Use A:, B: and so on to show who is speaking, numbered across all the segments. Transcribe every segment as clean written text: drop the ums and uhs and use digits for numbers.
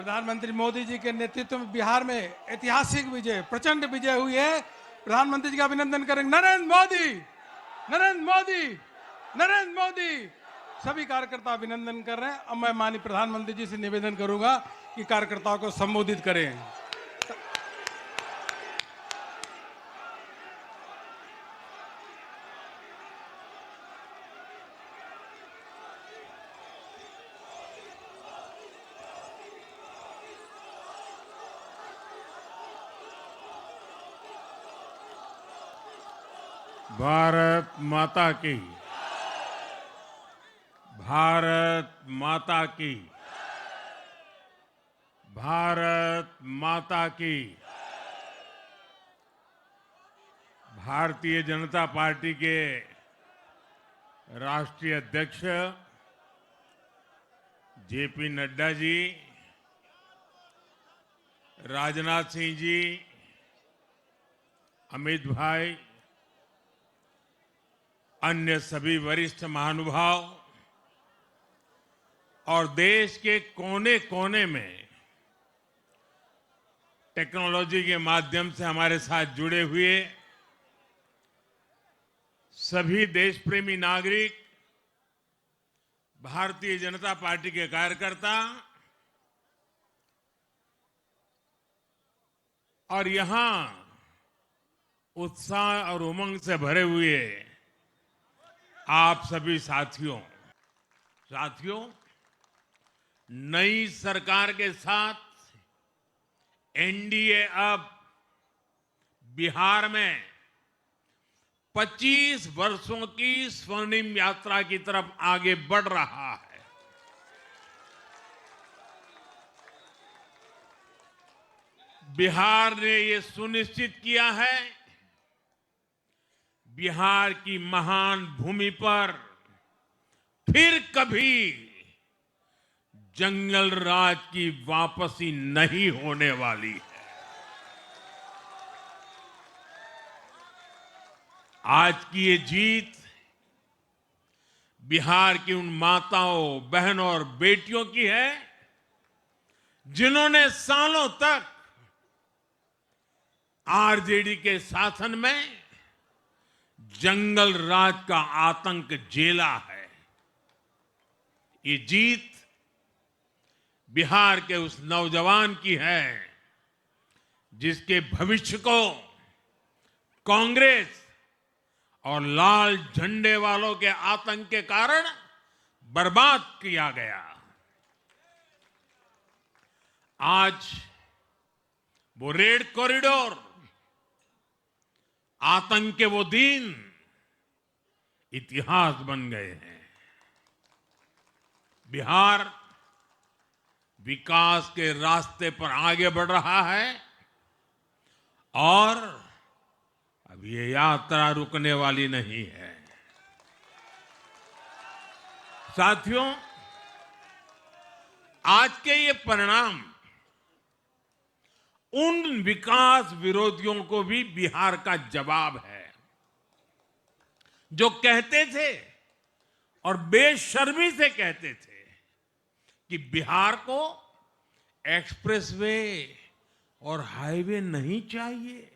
A: प्रधानमंत्री मोदी जी के नेतृत्व में बिहार में ऐतिहासिक विजय, प्रचंड विजय हुई है। प्रधानमंत्री जी का अभिनंदन करेंगे। नरेंद्र मोदी, नरेंद्र मोदी, नरेंद्र मोदी। सभी कार्यकर्ता अभिनंदन कर रहे हैं। अब मैं माननीय प्रधानमंत्री जी से निवेदन करूंगा कि कार्यकर्ताओं को संबोधित करें।
B: भारत माता की, भारत माता की, भारत माता की। भारतीय जनता पार्टी के राष्ट्रीय अध्यक्ष जेपी नड्डा जी, राजनाथ सिंह जी, अमित भाई, अन्य सभी वरिष्ठ महानुभाव और देश के कोने कोने में टेक्नोलॉजी के माध्यम से हमारे साथ जुड़े हुए सभी देश प्रेमी नागरिक, भारतीय जनता पार्टी के कार्यकर्ता और यहां उत्साह और उमंग से भरे हुए आप सभी साथियों, नई सरकार के साथ एनडीए अब बिहार में 25 वर्षों की स्वर्णिम यात्रा की तरफ आगे बढ़ रहा है। बिहार ने ये सुनिश्चित किया है, बिहार की महान भूमि पर फिर कभी जंगल राज की वापसी नहीं होने वाली है। आज की ये जीत बिहार की उन माताओं, बहनों और बेटियों की है जिन्होंने सालों तक आरजेडी के शासन में जंगल राज का आतंक झेला है। ये जीत बिहार के उस नौजवान की है जिसके भविष्य को कांग्रेस और लाल झंडे वालों के आतंक के कारण बर्बाद किया गया। आज वो रेड कॉरिडोर, आतंक के वो दिन इतिहास बन गए हैं। बिहार विकास के रास्ते पर आगे बढ़ रहा है और अब ये यात्रा रुकने वाली नहीं है। साथियों, आज के ये परिणाम उन विकास विरोधियों को भी बिहार का जवाब है जो कहते थे और बेशर्मी से कहते थे कि बिहार को एक्सप्रेसवे और हाईवे नहीं चाहिए,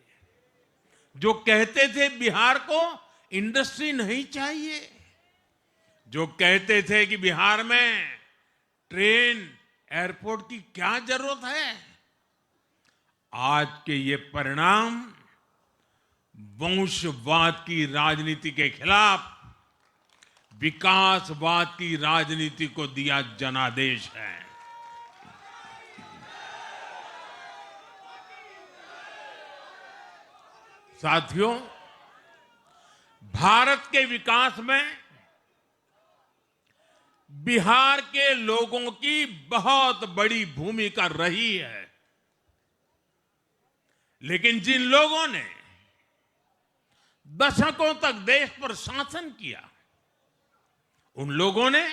B: जो कहते थे बिहार को इंडस्ट्री नहीं चाहिए, जो कहते थे कि बिहार में ट्रेन, एयरपोर्ट की क्या जरूरत है। आज के ये परिणाम वंशवाद की राजनीति के खिलाफ विकासवाद की राजनीति को दिया जनादेश है। साथियों, भारत के विकास में बिहार के लोगों की बहुत बड़ी भूमिका रही है, लेकिन जिन लोगों ने दशकों तक देश पर शासन किया, उन लोगों ने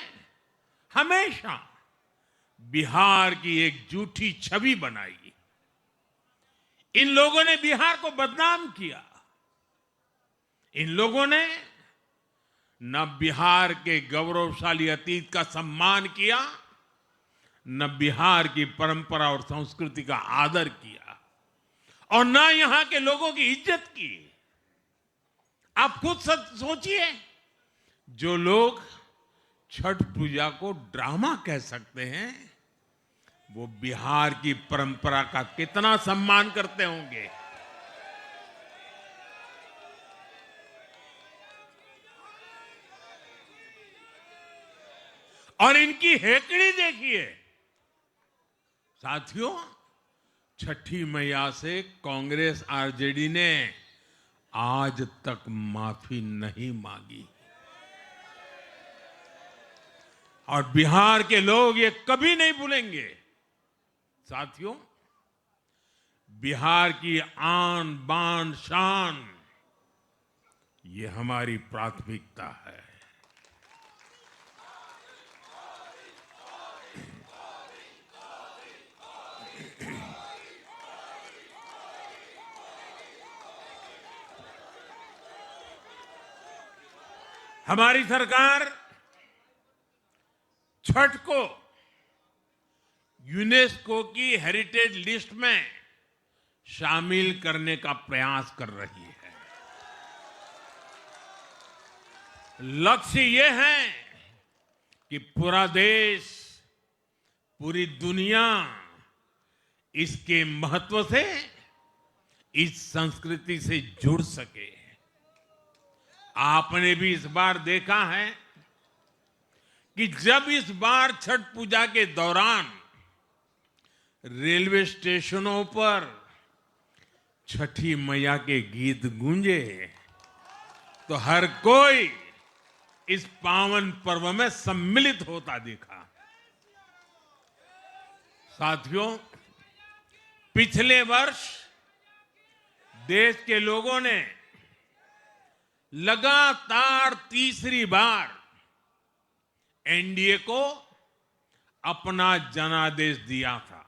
B: हमेशा बिहार की एक झूठी छवि बनाई। इन लोगों ने बिहार को बदनाम किया। इन लोगों ने न बिहार के गौरवशाली अतीत का सम्मान किया, न बिहार की परंपरा और संस्कृति का आदर किया और न यहां के लोगों की इज्जत की। आप खुद सोचिए, जो लोग छठ पूजा को ड्रामा कह सकते हैं, वो बिहार की परंपरा का कितना सम्मान करते होंगे। और इनकी हेकड़ी देखिए साथियों, छठी मैया से कांग्रेस आरजेडी ने आज तक माफी नहीं मांगी और बिहार के लोग ये कभी नहीं भूलेंगे। साथियों, बिहार की आन बान शान ये हमारी प्राथमिकता है। हमारी सरकार छठ को यूनेस्को की हेरिटेज लिस्ट में शामिल करने का प्रयास कर रही है। लक्ष्य ये है कि पूरा देश, पूरी दुनिया इसके महत्व से, इस संस्कृति से जुड़ सके। आपने भी इस बार देखा है कि जब इस बार छठ पूजा के दौरान रेलवे स्टेशनों पर छठी मैया के गीत गूंजे तो हर कोई इस पावन पर्व में सम्मिलित होता दिखा। साथियों, पिछले वर्ष देश के लोगों ने लगातार तीसरी बार एनडीए को अपना जनादेश दिया था।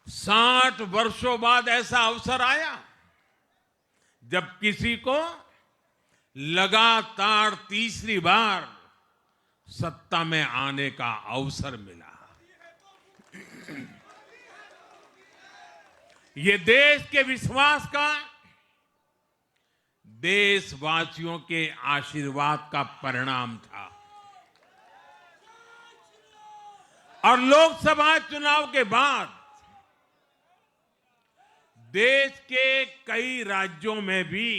B: 60 वर्षों बाद ऐसा अवसर आया जब किसी को लगातार तीसरी बार सत्ता में आने का अवसर मिला। ये देश के विश्वास का, देशवासियों के आशीर्वाद का परिणाम था। और लोकसभा चुनाव के बाद देश के कई राज्यों में भी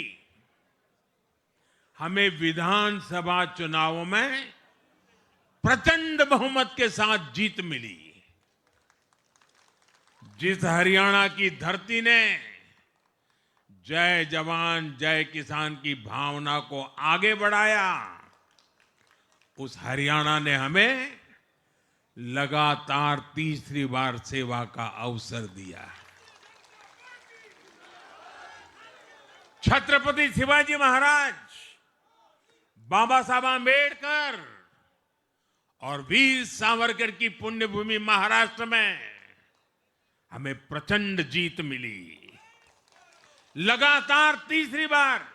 B: हमें विधानसभा चुनावों में प्रचंड बहुमत के साथ जीत मिली। जिस हरियाणा की धरती ने जय जवान जय किसान की भावना को आगे बढ़ाया, उस हरियाणा ने हमें लगातार तीसरी बार सेवा का अवसर दिया। छत्रपति शिवाजी महाराज, बाबा साहब आंबेडकर और वीर सावरकर की पुण्यभूमि महाराष्ट्र में हमें प्रचंड जीत मिली। लगातार तीसरी बार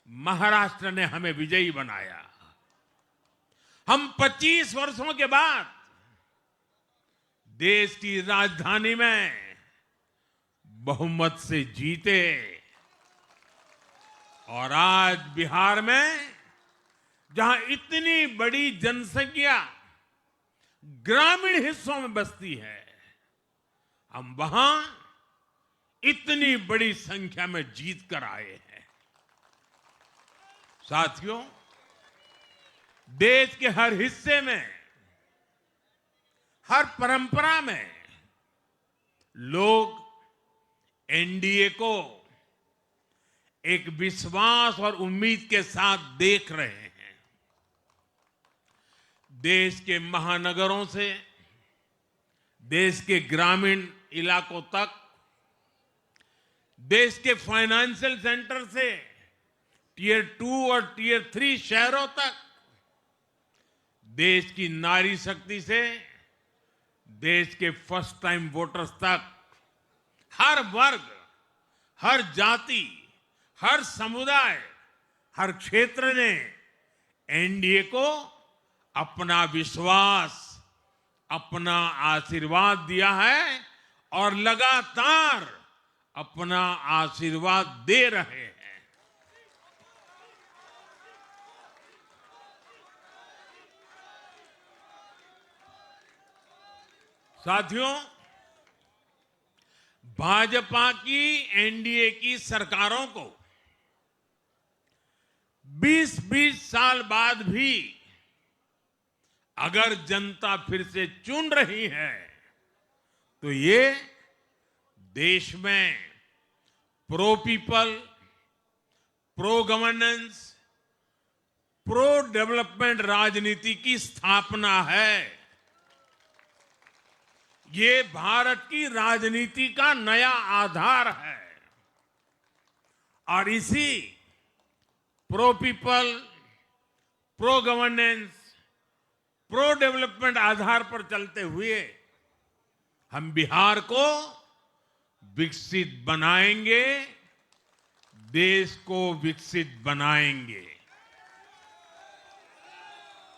B: महाराष्ट्र ने हमें विजयी बनाया। हम 25 वर्षों के बाद देश की राजधानी में बहुमत से जीते और आज बिहार में जहां इतनी बड़ी जनसंख्या ग्रामीण हिस्सों में बसती है, हम वहां इतनी बड़ी संख्या में जीत कर आए हैं। साथियों, देश के हर हिस्से में, हर परंपरा में लोग एनडीए को एक विश्वास और उम्मीद के साथ देख रहे हैं। देश के महानगरों से देश के ग्रामीण इलाकों तक, देश के फाइनेंशियल सेंटर से टियर 2 और टियर 3 शहरों तक, देश की नारी शक्ति से देश के फर्स्ट टाइम वोटर्स तक, हर वर्ग, हर जाति, हर समुदाय, हर क्षेत्र ने एनडीए को अपना विश्वास अपना आशीर्वाद दिया है और लगातार अपना आशीर्वाद दे रहे हैं। साथियों, भाजपा की एनडीए की सरकारों को 20-20 साल बाद भी अगर जनता फिर से चुन रही है तो ये देश में pro people, pro governance, pro development राजनीति की स्थापना है। ये भारत की राजनीति का नया आधार है और इसी pro people, pro governance, pro development आधार पर चलते हुए हम बिहार को विकसित बनाएंगे, देश को विकसित बनाएंगे।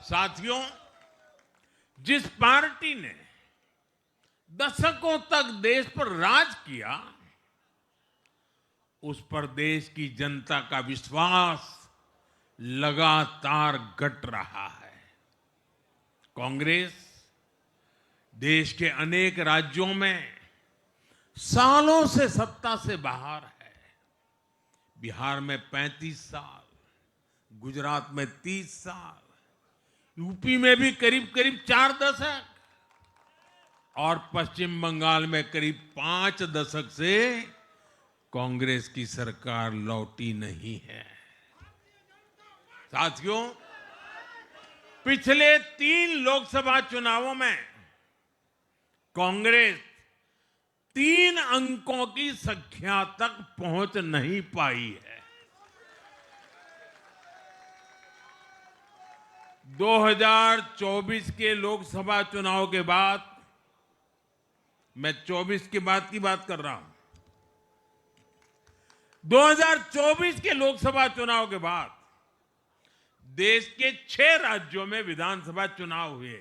B: साथियों, जिस पार्टी ने दशकों तक देश पर राज किया, उस पर देश की जनता का विश्वास लगातार घट रहा है। कांग्रेस देश के अनेक राज्यों में सालों से सत्ता से बाहर है। बिहार में 35 साल, गुजरात में 30 साल, यूपी में भी करीब करीब 4 दशक और पश्चिम बंगाल में करीब 5 दशक से कांग्रेस की सरकार लौटी नहीं है। साथियों, पिछले 3 लोकसभा चुनावों में कांग्रेस 3 अंकों की संख्या तक पहुंच नहीं पाई है। 2024 के लोकसभा चुनाव के बाद, मैं 24 के बाद की बात कर रहा हूं, 2024 के लोकसभा चुनाव के बाद देश के 6 राज्यों में विधानसभा चुनाव हुए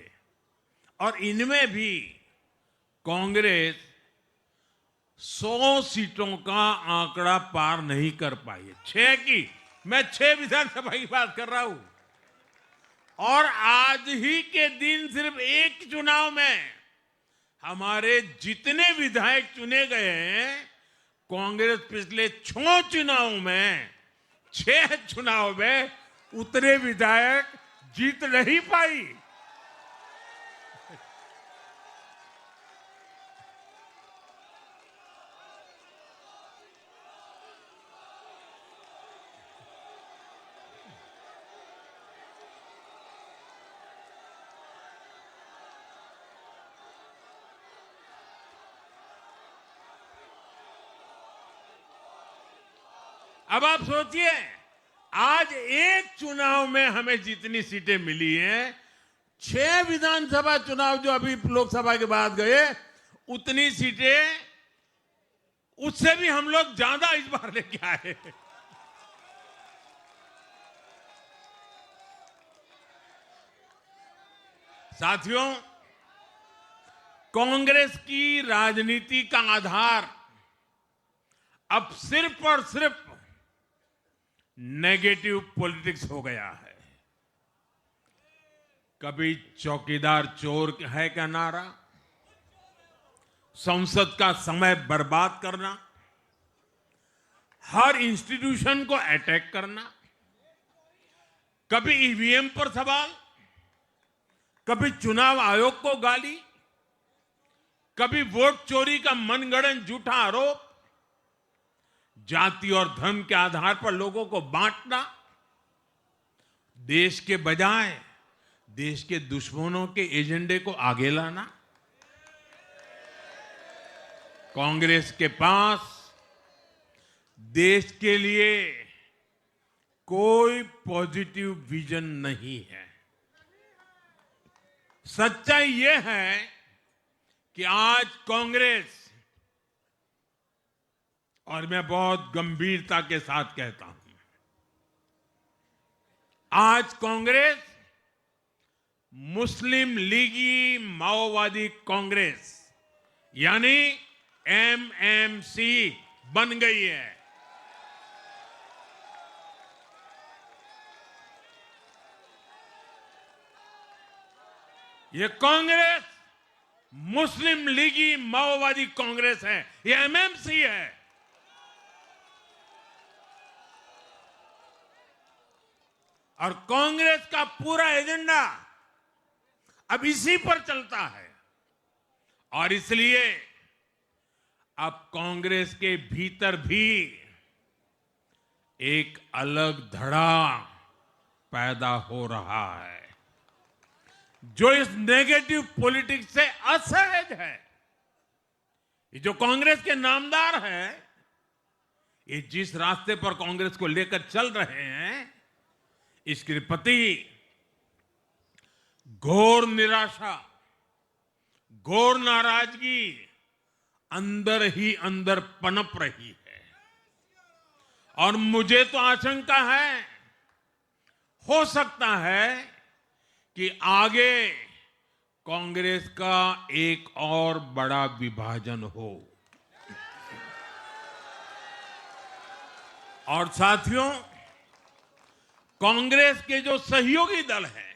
B: और इनमें भी कांग्रेस 100 सीटों का आंकड़ा पार नहीं कर पाई है। 6 की, मैं 6 विधानसभा की बात कर रहा हूं। और आज ही के दिन सिर्फ एक चुनाव में हमारे जितने विधायक चुने गए हैं, कांग्रेस पिछले 6 चुनावों में 6 चुनाव में उतने विधायक जीत नहीं पाई। अब आप सोचिए, आज एक चुनाव में हमें जितनी सीटें मिली हैं, 6 विधानसभा चुनाव जो अभी लोकसभा के बाद गए, उतनी सीटें उससे भी हम लोग ज्यादा इस बार लेके आए। साथियों, कांग्रेस की राजनीति का आधार अब सिर्फ और सिर्फ नेगेटिव पॉलिटिक्स हो गया है। कभी चौकीदार चोर है का नारा, संसद का समय बर्बाद करना, हर इंस्टीट्यूशन को अटैक करना, कभी ईवीएम पर सवाल, कभी चुनाव आयोग को गाली, कभी वोट चोरी का मनगढ़ंत झूठा आरोप, जाति और धर्म के आधार पर लोगों को बांटना, देश के बजाय देश के दुश्मनों के एजेंडे को आगे लाना। कांग्रेस के पास देश के लिए कोई पॉजिटिव विजन नहीं है। सच्चाई यह है कि आज कांग्रेस, और मैं बहुत गंभीरता के साथ कहता हूं, आज कांग्रेस मुस्लिम लीगी माओवादी कांग्रेस यानी एमएमसी बन गई है। ये कांग्रेस मुस्लिम लीगी माओवादी कांग्रेस है, ये एमएमसी है। और कांग्रेस का पूरा एजेंडा अब इसी पर चलता है और इसलिए अब कांग्रेस के भीतर भी एक अलग धड़ा पैदा हो रहा है जो इस नेगेटिव पॉलिटिक्स से असहज है। ये जो कांग्रेस के नामदार हैं, ये जिस रास्ते पर कांग्रेस को लेकर चल रहे हैं, इसके प्रति घोर निराशा, घोर नाराजगी अंदर ही अंदर पनप रही है। और मुझे तो आशंका है, हो सकता है कि आगे कांग्रेस का एक और बड़ा विभाजन हो। और साथियों, कांग्रेस के जो सहयोगी दल हैं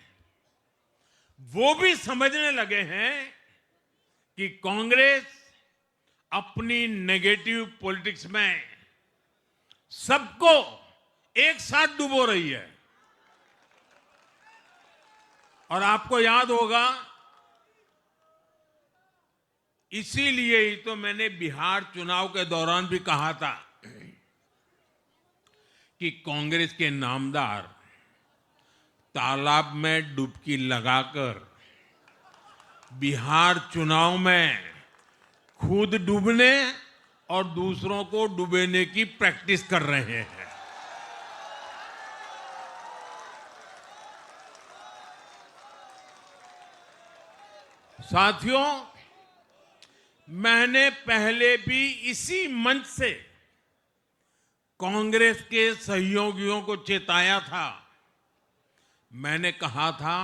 B: वो भी समझने लगे हैं कि कांग्रेस अपनी नेगेटिव पॉलिटिक्स में सबको एक साथ डुबो रही है। और आपको याद होगा, इसीलिए ही तो मैंने बिहार चुनाव के दौरान भी कहा था कि कांग्रेस के नामदार तालाब में डुबकी लगाकर बिहार चुनाव में खुद डूबने और दूसरों को डुबेने की प्रैक्टिस कर रहे हैं। साथियों, मैंने पहले भी इसी मंच से कांग्रेस के सहयोगियों को चेताया था। मैंने कहा था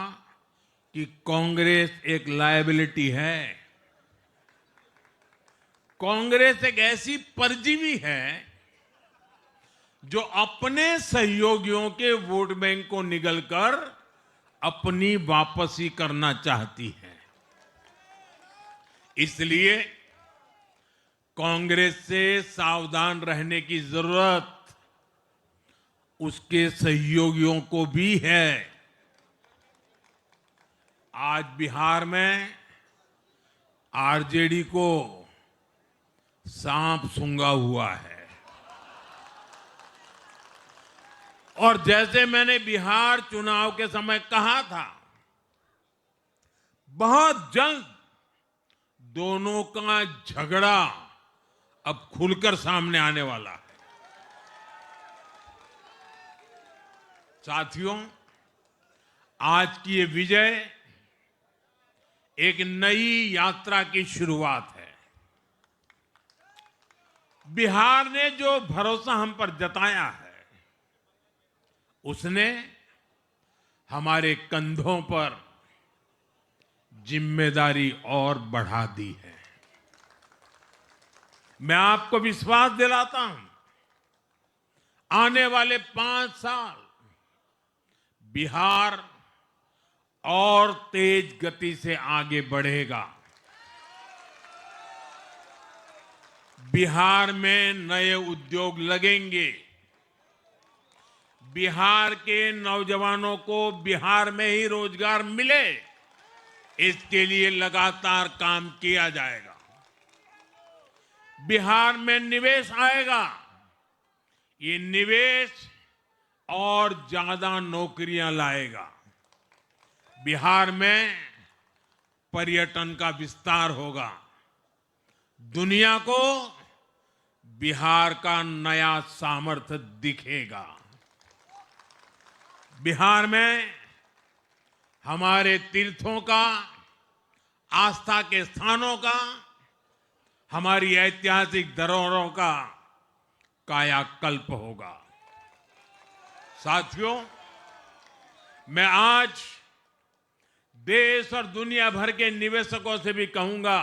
B: कि कांग्रेस एक लायबिलिटी है, कांग्रेस एक ऐसी परजीवी है जो अपने सहयोगियों के वोट बैंक को निगलकर अपनी वापसी करना चाहती है। इसलिए कांग्रेस से सावधान रहने की जरूरत उसके सहयोगियों को भी है। आज बिहार में आरजेडी को सांप सूंघा हुआ है और जैसे मैंने बिहार चुनाव के समय कहा था, बहुत जल्द दोनों का झगड़ा अब खुलकर सामने आने वाला है। साथियों, आज की ये विजय एक नई यात्रा की शुरुआत है। बिहार ने जो भरोसा हम पर जताया है, उसने हमारे कंधों पर जिम्मेदारी और बढ़ा दी है। मैं आपको विश्वास दिलाता हूं, आने वाले 5 साल बिहार और तेज गति से आगे बढ़ेगा। बिहार में नए उद्योग लगेंगे, बिहार के नौजवानों को बिहार में ही रोजगार मिले, इसके लिए लगातार काम किया जाएगा। बिहार में निवेश आएगा, ये निवेश और ज्यादा नौकरियां लाएगा। बिहार में पर्यटन का विस्तार होगा, दुनिया को बिहार का नया सामर्थ्य दिखेगा। बिहार में हमारे तीर्थों का, आस्था के स्थानों का, हमारी ऐतिहासिक धरोहरों का कायाकल्प होगा। साथियों, मैं आज देश और दुनिया भर के निवेशकों से भी कहूंगा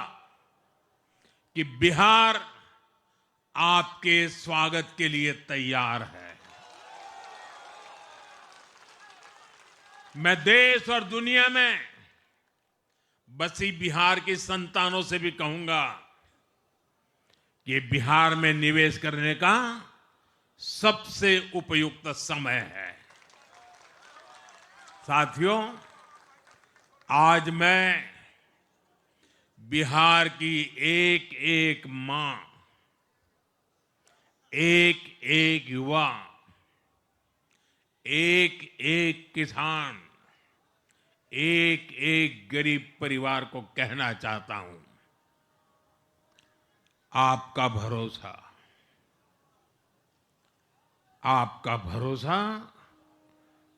B: कि बिहार आपके स्वागत के लिए तैयार है। मैं देश और दुनिया में बसी बिहार की संतानों से भी कहूंगा कि बिहार में निवेश करने का सबसे उपयुक्त समय है। साथियों, आज मैं बिहार की एक एक मां, एक एक युवा, एक एक किसान, एक एक गरीब परिवार को कहना चाहता हूं, आपका भरोसा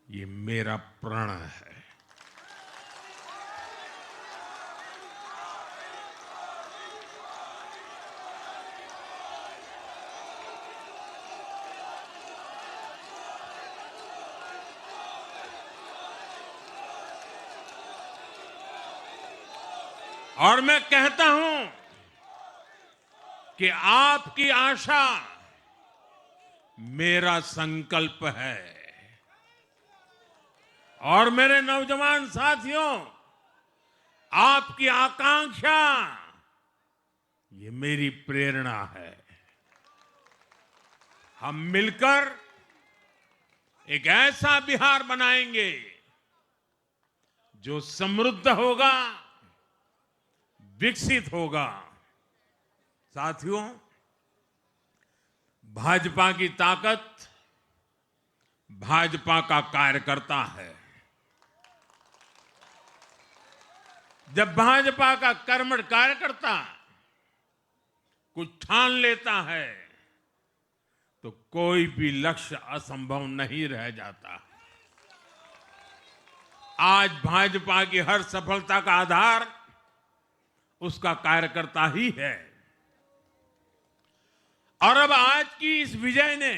B: ये मेरा प्रण है। और मैं कहता हूं कि आपकी आशा मेरा संकल्प है। और मेरे नौजवान साथियों, आपकी आकांक्षा ये मेरी प्रेरणा है। हम मिलकर एक ऐसा बिहार बनाएंगे जो समृद्ध होगा, विकसित होगा। साथियों, भाजपा की ताकत भाजपा का कार्यकर्ता है। जब भाजपा का कर्मठ कार्यकर्ता कुछ ठान लेता है तो कोई भी लक्ष्य असंभव नहीं रह जाता। आज भाजपा की हर सफलता का आधार उसका कार्यकर्ता ही है। और अब आज की इस विजय ने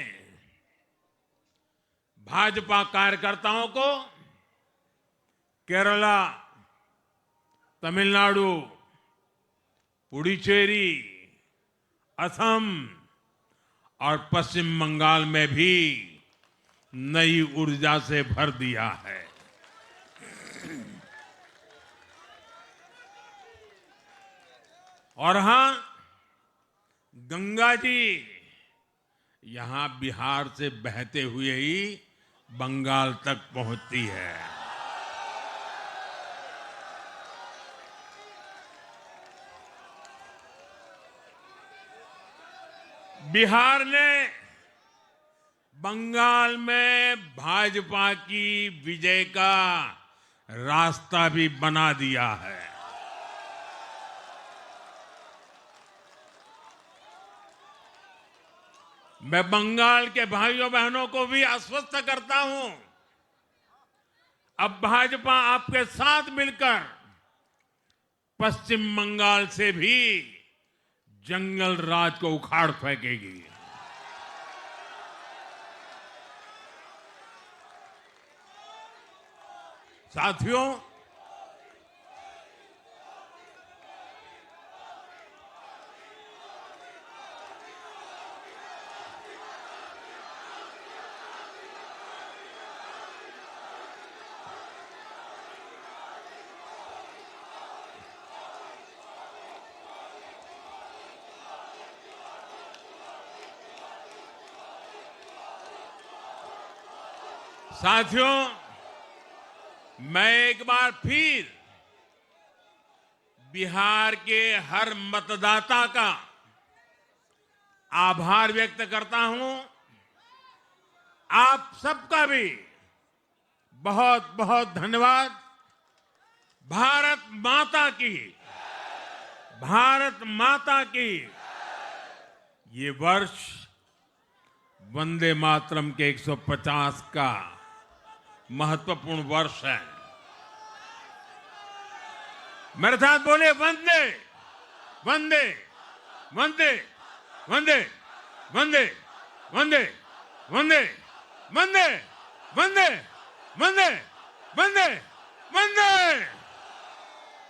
B: भाजपा कार्यकर्ताओं को केरला, तमिलनाडु, पुडुचेरी, असम और पश्चिम बंगाल में भी नई ऊर्जा से भर दिया है। और हां, गंगा जी यहां बिहार से बहते हुए ही बंगाल तक पहुंचती है। बिहार ने बंगाल में भाजपा की विजय का रास्ता भी बना दिया है। मैं बंगाल के भाइयों बहनों को भी आश्वस्त करता हूं, अब भाजपा आपके साथ मिलकर पश्चिम बंगाल से भी जंगल राज को उखाड़ फेंकेगी। साथियों, मैं एक बार फिर बिहार के हर मतदाता का आभार व्यक्त करता हूं। आप सबका भी बहुत बहुत धन्यवाद। भारत माता की ये वर्ष वंदे मातरम के 150 का महत्वपूर्ण वर्ष है। मेरे साथ बोले वंदे वंदे वंदे वंदे वंदे वंदे वंदे वंदे वंदे वंदे वंदे वंदे।